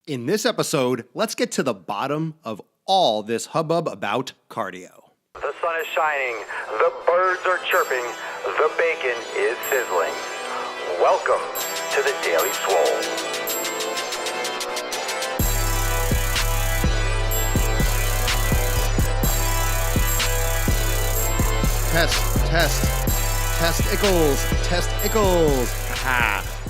In this episode, let's get to the bottom of all this hubbub about cardio. The sun is shining, the birds are chirping, the bacon is sizzling. Welcome to the Daily Swole. Testicles.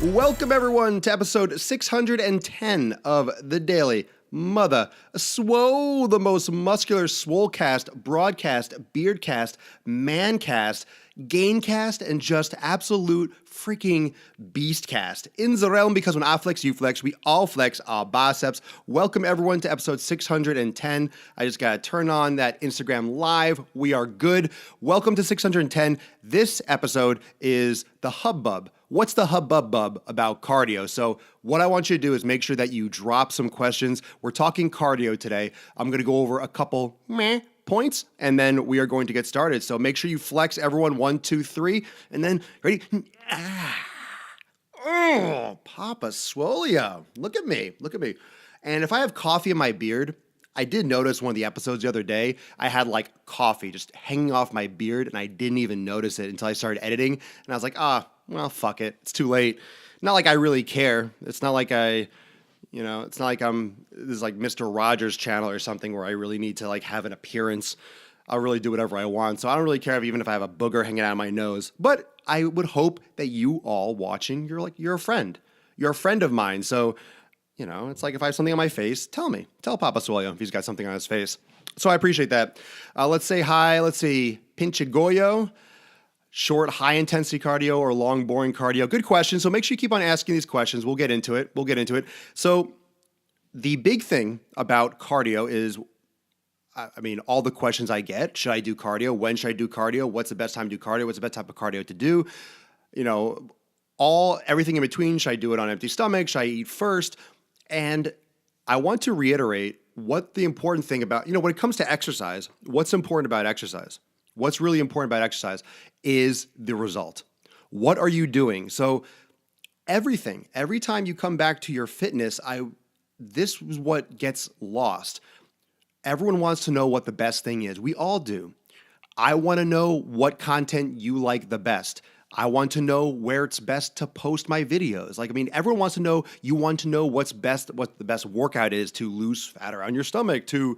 Welcome everyone to episode 610 of the Daily Mother Swole, the most muscular swolecast, broadcast, beardcast, mancast, gaincast, and just absolute freaking beastcast in the realm, because when I flex, you flex, we all flex our biceps. Welcome everyone to episode 610. I just gotta turn on that Instagram live. We are good. Welcome to 610. This episode is the hubbub. What's the hubbub about cardio? So what I want you to do is make sure that you drop some questions. We're talking cardio today. I'm going to go over a couple points, and then we are going to get started. So make sure you flex, everyone. 1, 2, 3, and then ready. Oh, Papa Swolio. Look at me. And if I have coffee in my beard, I did notice one of the episodes the other day, I had like coffee just hanging off my beard, and I didn't even notice it until I started editing. And I was like, well, fuck it. It's too late. Not like I really care. It's not like it's not like this is like Mr. Rogers' channel or something where I really need to like have an appearance. I'll really do whatever I want. So I don't really care even if I have a booger hanging out of my nose. But I would hope that you all watching, you're a friend. You're a friend of mine. So, it's like if I have something on my face, tell me. Tell Papa Swolio if he's got something on his face. So I appreciate that. Let's say hi. Let's see. Pinchagoyo. Short, high-intensity cardio or long, boring cardio? Good question. So make sure you keep on asking these questions. We'll get into it. So the big thing about cardio is, all the questions I get. Should I do cardio? When should I do cardio? What's the best time to do cardio? What's the best type of cardio to do? Everything in between. Should I do it on empty stomach? Should I eat first? And I want to reiterate what the important thing about, when it comes to exercise, what's important about exercise? What's really important about exercise is the result. What are you doing? So every time you come back to your fitness, this is what gets lost. Everyone wants to know what the best thing is. We all do. I want to know what content you like the best. I want to know where it's best to post my videos. Everyone wants to know, you want to know what the best workout is to lose fat around your stomach, to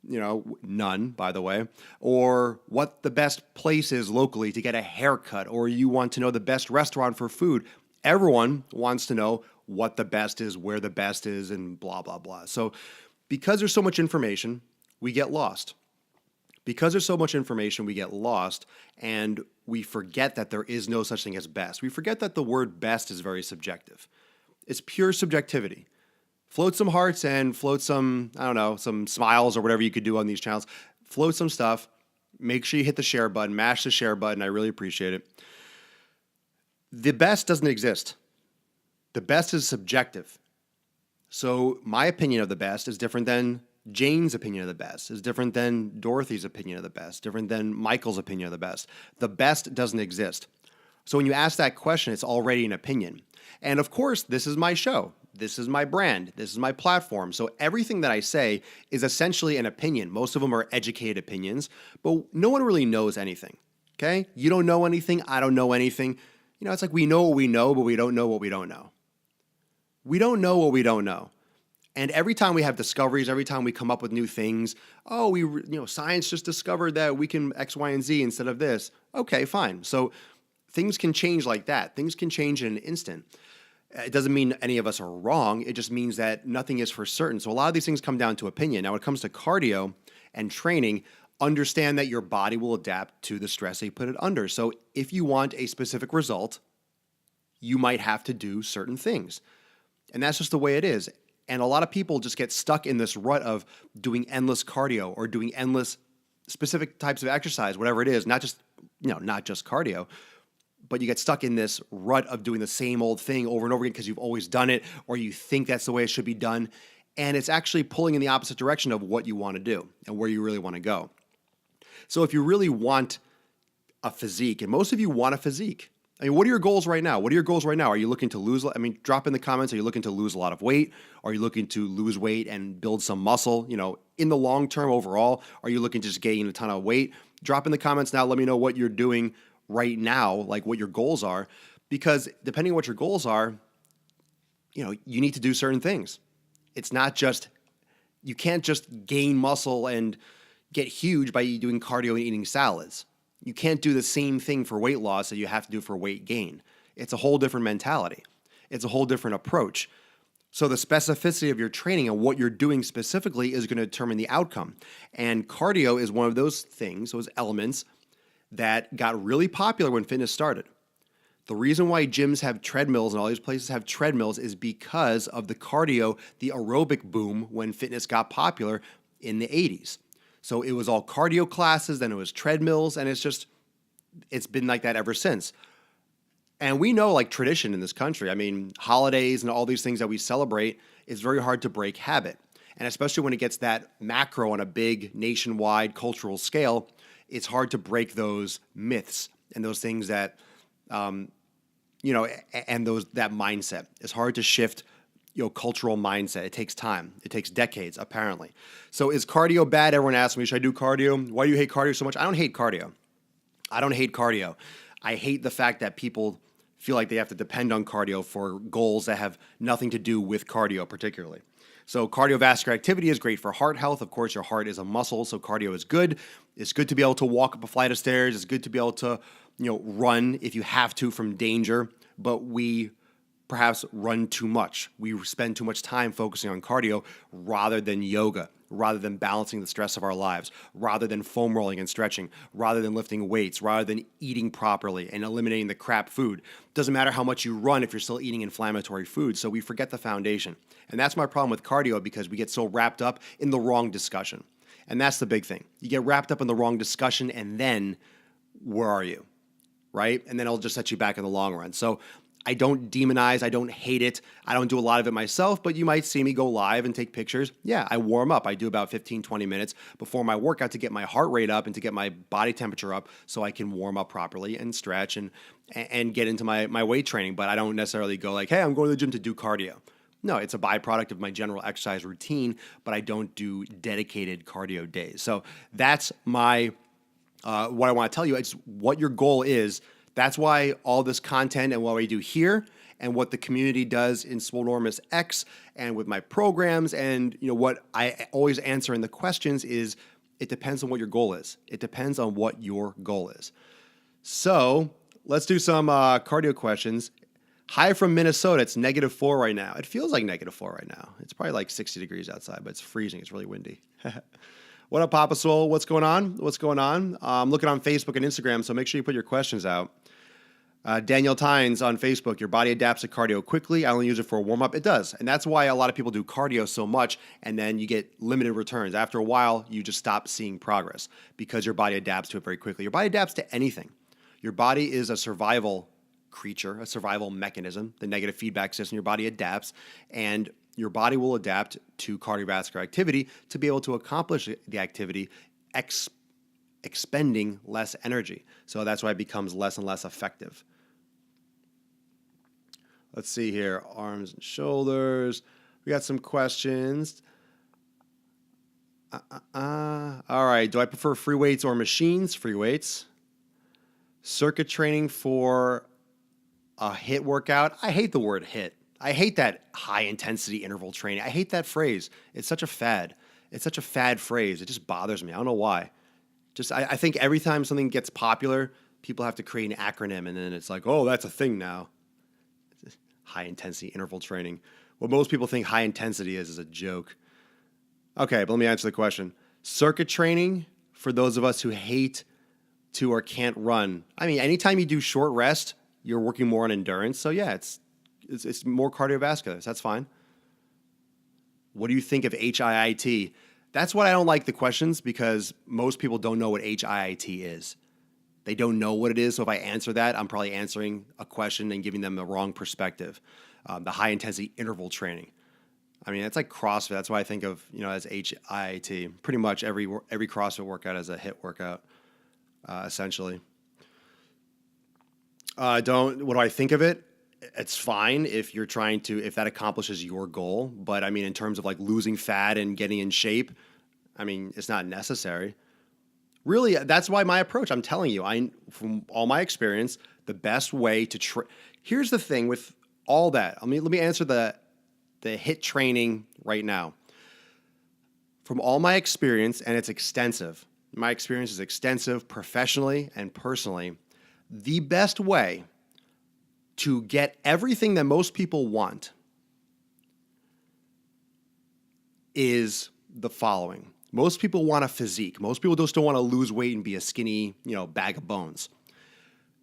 none, by the way, or what the best place is locally to get a haircut, or you want to know the best restaurant for food. Everyone wants to know what the best is, where the best is, and blah, blah, blah. So because there's so much information, we get lost. And we forget that there is no such thing as best. We forget that the word best is very subjective. It's pure subjectivity. Float some hearts and float some, some smiles or whatever you could do on these channels. Float some stuff. Make sure you hit the share button, mash the share button. I really appreciate it. The best doesn't exist. The best is subjective. So my opinion of the best is different than Jane's opinion of the best, is different than Dorothy's opinion of the best, different than Michael's opinion of the best. The best doesn't exist. So when you ask that question, it's already an opinion. And of course, this is my show. This is my brand. This is my platform. So everything that I say is essentially an opinion. Most of them are educated opinions, but no one really knows anything. Okay? You don't know anything. I don't know anything. It's like we know what we know, but we don't know what we don't know. We don't know what we don't know. And every time we have discoveries, every time we come up with new things, science just discovered that we can X, Y, and Z instead of this. Okay, fine. So things can change like that. Things can change in an instant. It doesn't mean any of us are wrong. It just means that nothing is for certain. So a lot of these things come down to opinion. Now, when it comes to cardio and training, understand that your body will adapt to the stress that you put it under. So if you want a specific result, you might have to do certain things. And that's just the way it is. And a lot of people just get stuck in this rut of doing endless cardio or doing endless specific types of exercise, whatever it is, not just cardio. But you get stuck in this rut of doing the same old thing over and over again because you've always done it, or you think that's the way it should be done. And it's actually pulling in the opposite direction of what you want to do and where you really want to go. So if you really want a physique, and most of you want a physique, I mean, what are your goals right now? What are your goals right now? Are you looking to lose? I mean, drop in the comments. Are you looking to lose a lot of weight? Are you looking to lose weight and build some muscle? In the long term overall, are you looking to just gain a ton of weight? Drop in the comments now. Let me know what you're doing right now, like what your goals are, because depending on what your goals are, you need to do certain things. It's not just, you can't just gain muscle and get huge by doing cardio and eating salads. You can't do the same thing for weight loss that you have to do for weight gain. It's a whole different mentality. It's a whole different approach. So the specificity of your training and what you're doing specifically is going to determine the outcome. And cardio is one of those things, those elements that got really popular when fitness started. The reason why gyms have treadmills and all these places have treadmills is because of the cardio, the aerobic boom when fitness got popular in the 80s. So it was all cardio classes, then it was treadmills, and it's been like that ever since. And we know, like, tradition in this country, I mean, holidays and all these things that we celebrate, it's very hard to break habit. And especially when it gets that macro on a big nationwide cultural scale, it's hard to break those myths and those things that, and that mindset. It's hard to shift cultural mindset. It takes time. It takes decades, apparently. So is cardio bad? Everyone asks me, should I do cardio? Why do you hate cardio so much? I don't hate cardio. I hate the fact that people feel like they have to depend on cardio for goals that have nothing to do with cardio particularly. So cardiovascular activity is great for heart health. Of course, your heart is a muscle, so cardio is good. It's good to be able to walk up a flight of stairs. It's good to be able to, run if you have to from danger, but we perhaps run too much. We spend too much time focusing on cardio rather than yoga, rather than balancing the stress of our lives, rather than foam rolling and stretching, rather than lifting weights, rather than eating properly and eliminating the crap food. Doesn't matter how much you run if you're still eating inflammatory food, so we forget the foundation. And that's my problem with cardio, because we get so wrapped up in the wrong discussion. And that's the big thing. You get wrapped up in the wrong discussion, and then where are you, right? And then it'll just set you back in the long run. So I don't demonize. I don't hate it. I don't do a lot of it myself, but you might see me go live and take pictures. Yeah, I warm up. I do about 15, 20 minutes before my workout to get my heart rate up and to get my body temperature up so I can warm up properly and stretch and get into my weight training. But I don't necessarily go like, hey, I'm going to the gym to do cardio. No, it's a byproduct of my general exercise routine, but I don't do dedicated cardio days. So that's my what I want to tell you. It's what your goal is. That's why all this content and what we do here and what the community does in Swolenormous X and with my programs and what I always answer in the questions is it depends on what your goal is. It depends on what your goal is. So let's do some cardio questions. Hi from Minnesota. It's -4 right now. It feels like -4 right now. It's probably like 60 degrees outside, but it's freezing. It's really windy. What up, Papa Swole? What's going on? I'm looking on Facebook and Instagram, so make sure you put your questions out. Daniel Tynes on Facebook, your body adapts to cardio quickly. I only use it for a warm-up. It does, and that's why a lot of people do cardio so much, and then you get limited returns. After a while, you just stop seeing progress because your body adapts to it very quickly. Your body adapts to anything. Your body is a survival creature, a survival mechanism, the negative feedback system. Your body adapts, and your body will adapt to cardiovascular activity to be able to accomplish the activity expending less energy. So that's why it becomes less and less effective. Let's see here. Arms and shoulders. We got some questions. All right. Do I prefer free weights or machines? Free weights. Circuit training for a HIIT workout. I hate the word HIIT. I hate that high intensity interval training. I hate that phrase. It's such a fad. It's such a fad phrase. It just bothers me. I don't know why. I think every time something gets popular, people have to create an acronym, and then it's like, oh, that's a thing now. High intensity interval training. What most people think high intensity is a joke. Okay, but let me answer the question. Circuit training, for those of us who hate to or can't run. I mean, anytime you do short rest, you're working more on endurance. So yeah, it's more cardiovascular. So that's fine. What do you think of HIIT? That's what I don't like the questions, because most people don't know what HIIT is. They don't know what it is. So if I answer that, I'm probably answering a question and giving them the wrong perspective. The high intensity interval training. I mean, it's like CrossFit. That's why I think of as HIIT. Pretty much every CrossFit workout is a HIIT workout, essentially. Don't. What do I think of it? It's fine if you're trying to, if that accomplishes your goal. But I mean, in terms of like losing fat and getting in shape, I mean, it's not necessary. Really, that's why my approach. I'm telling you, from all my experience, the best way to here's the thing with all that. Let me answer the HIIT training right now. From all my experience, and it's extensive. My experience is extensive professionally and personally. The best way to get everything that most people want is the following. Most people want a physique. Most people just don't want to lose weight and be a skinny, bag of bones.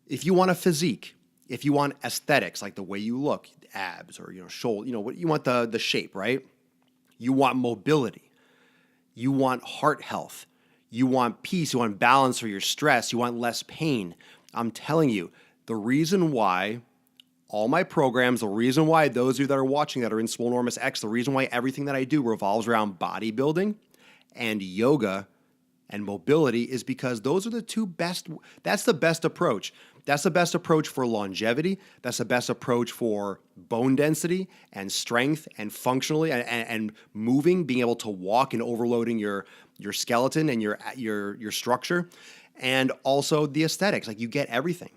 If you want a physique, if you want aesthetics, like the way you look, abs or, shoulder, what you want the shape, right? You want mobility. You want heart health. You want peace. You want balance for your stress. You want less pain. I'm telling you, the reason why all my programs, the reason why those of you that are watching that are in Swolenormous X, the reason why everything that I do revolves around bodybuilding and yoga and mobility is because those are the two best. That's the best approach. That's the best approach for longevity. That's the best approach for bone density and strength and functionally and moving, being able to walk and overloading your skeleton and your structure, and also the aesthetics. Like you get everything.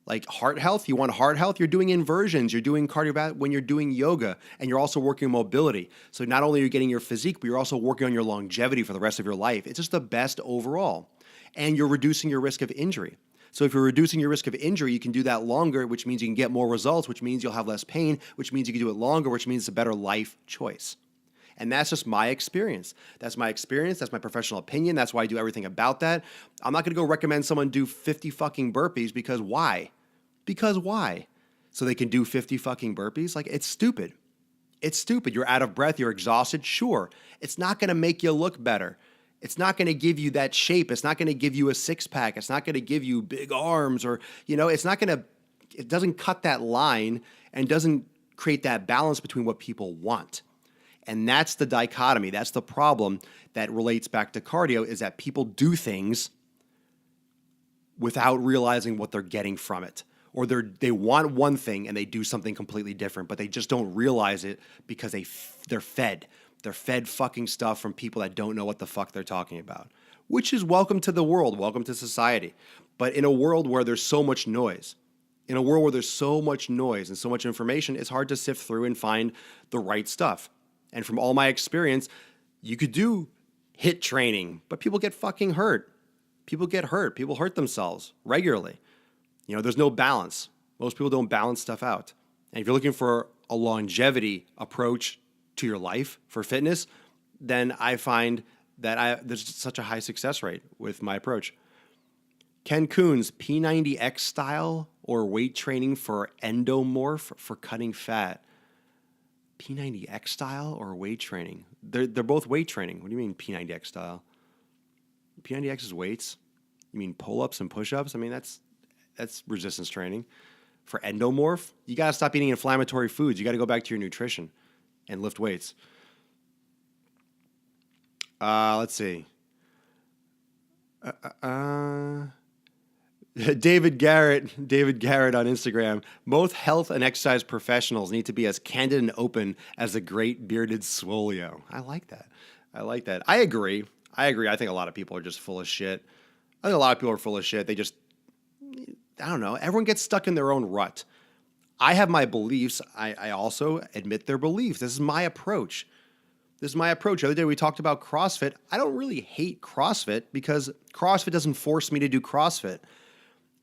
Like heart health, you want heart health, you're doing inversions, you're doing cardiovascular when you're doing yoga, and you're also working mobility. So not only are you getting your physique, but you're also working on your longevity for the rest of your life. It's just the best overall. And you're reducing your risk of injury. So if you're reducing your risk of injury, you can do that longer, which means you can get more results, which means you'll have less pain, which means you can do it longer, which means it's a better life choice. And that's just my experience. That's my experience. That's my professional opinion. That's why I do everything about that. I'm not going to go recommend someone do 50 fucking burpees because why? Because why? So they can do 50 fucking burpees? Like, it's stupid. It's stupid. You're out of breath. You're exhausted. Sure. It's not going to make you look better. It's not going to give you that shape. It's not going to give you a six pack. It's not going to give you big arms or, it's not going to, it doesn't cut that line and doesn't create that balance between what people want. And that's the dichotomy. That's the problem that relates back to cardio is that people do things without realizing what they're getting from it. Or they want one thing and they do something completely different, but they just don't realize it because they're fed. They're fed fucking stuff from people that don't know what the fuck they're talking about, which is welcome to the world, welcome to society. But in a world where there's so much noise, and so much information, it's hard to sift through and find the right stuff. And from all my experience, you could do HIIT training, but people get fucking hurt. People get hurt. People hurt themselves regularly. There's no balance. Most people don't balance stuff out. And if you're looking for a longevity approach to your life for fitness, then I find that there's such a high success rate with my approach. Ken Coons, P90X style or weight training for endomorph for cutting fat. P90X style or weight training? They're both weight training. What do you mean P90X style? P90X is weights. You mean pull-ups and push-ups? I mean, that's resistance training. For endomorph, you got to stop eating inflammatory foods. You got to go back to your nutrition and lift weights. Let's see. David Garrett on Instagram. Both health and exercise professionals need to be as candid and open as the great bearded Swolio. I like that. I agree. I think a lot of people are just full of shit. I think a lot of people are full of shit. They just, I don't know. Everyone gets stuck in their own rut. I have my beliefs. I also admit their beliefs. This is my approach. The other day we talked about CrossFit. I don't really hate CrossFit because CrossFit doesn't force me to do CrossFit.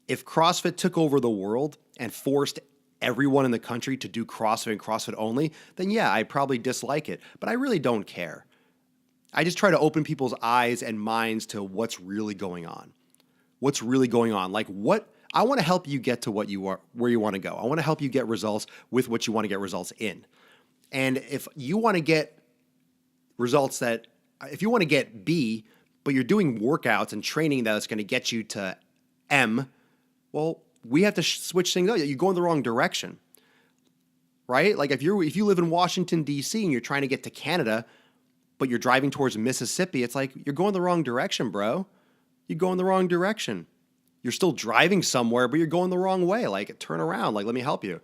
If CrossFit took over the world and forced everyone in the country to do CrossFit and CrossFit only, then yeah, I'd probably dislike it. But I really don't care. I just try to open people's eyes and minds to what's really going on. Like I want to help you get to where you want to go. I want to help you get results with what you want to get results in. And if you want to get results if you want to get B, but you're doing workouts and training that's going to get you to M, well, we have to switch things up. You're going the wrong direction, right? Like if you live in Washington, D.C. and you're trying to get to Canada, but you're driving towards Mississippi, it's like you're going the wrong direction, bro. You're going the wrong direction. You're still driving somewhere, but you're going the wrong way. Like, turn around. Like, let me help you.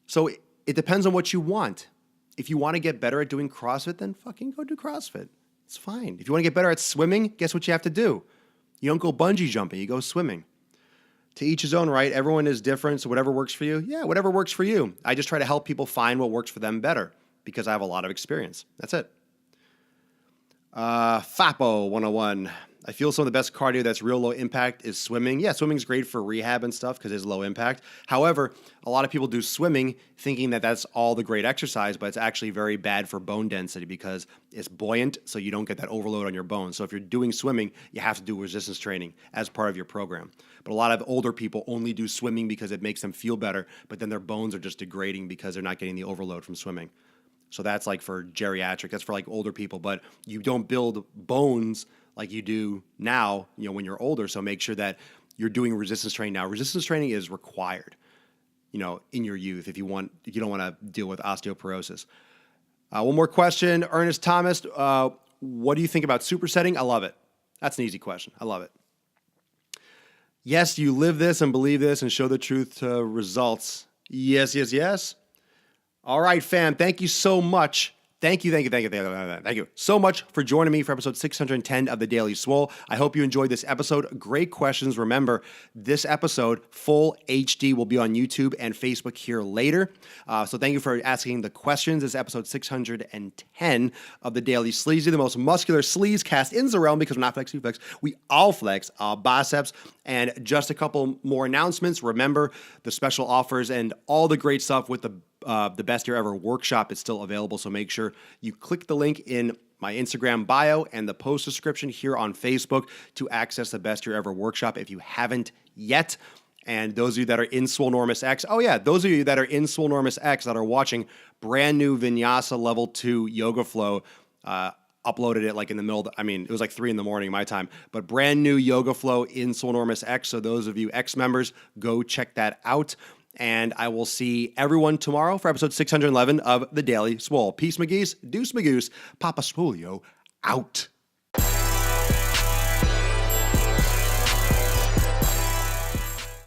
So it depends on what you want. If you want to get better at doing CrossFit, then fucking go do CrossFit. It's fine. If you want to get better at swimming, guess what you have to do? You don't go bungee jumping, you go swimming. To each his own, right? Everyone is different, so whatever works for you, yeah, whatever works for you. I just try to help people find what works for them better because I have a lot of experience. That's it. FAPO 101. I feel some of the best cardio that's real low impact is swimming. Yeah, swimming is great for rehab and stuff because it's low impact. However, a lot of people do swimming thinking that that's all the great exercise, but it's actually very bad for bone density because it's buoyant, so you don't get that overload on your bones. So if you're doing swimming, you have to do resistance training as part of your program. But a lot of older people only do swimming because it makes them feel better, but then their bones are just degrading because they're not getting the overload from swimming. So that's like for geriatric, that's for like older people, but you don't build bones like you do now, when you're older. So make sure that you're doing resistance training now. Resistance training is required, in your youth if you don't want to deal with osteoporosis. One more question, Ernest Thomas. What do you think about supersetting? I love it. That's an easy question. I love it. Yes, you live this and believe this and show the truth to results. Yes, yes, yes. All right, fam. Thank you so much. Thank you so much for joining me for episode 610 of the Daily Swole. I hope you enjoyed this episode. Great questions. Remember, this episode, full HD, will be on YouTube and Facebook here later. So thank you for asking the questions. This is episode 610 of the Daily Sleazy, the most muscular sleaze cast in the realm because we're not flex, we flex. We all flex our biceps. And just a couple more announcements. Remember, the special offers and all the great stuff with the Best Year Ever workshop is still available, so make sure you click the link in my Instagram bio and the post description here on Facebook to access the Best Year Ever workshop if you haven't yet. And those of you that are in Swolenormous X, those of you that are in Swolenormous X that are watching, brand new Vinyasa Level 2 Yoga Flow, uploaded it like in the middle, it was like 3 a.m. my time, but brand new Yoga Flow in Swolenormous X. So those of you X members, go check that out. And I will see everyone tomorrow for episode 611 of The Daily Swole. Peace, McGee's, deuce, Magoose, Papa Swolio, out.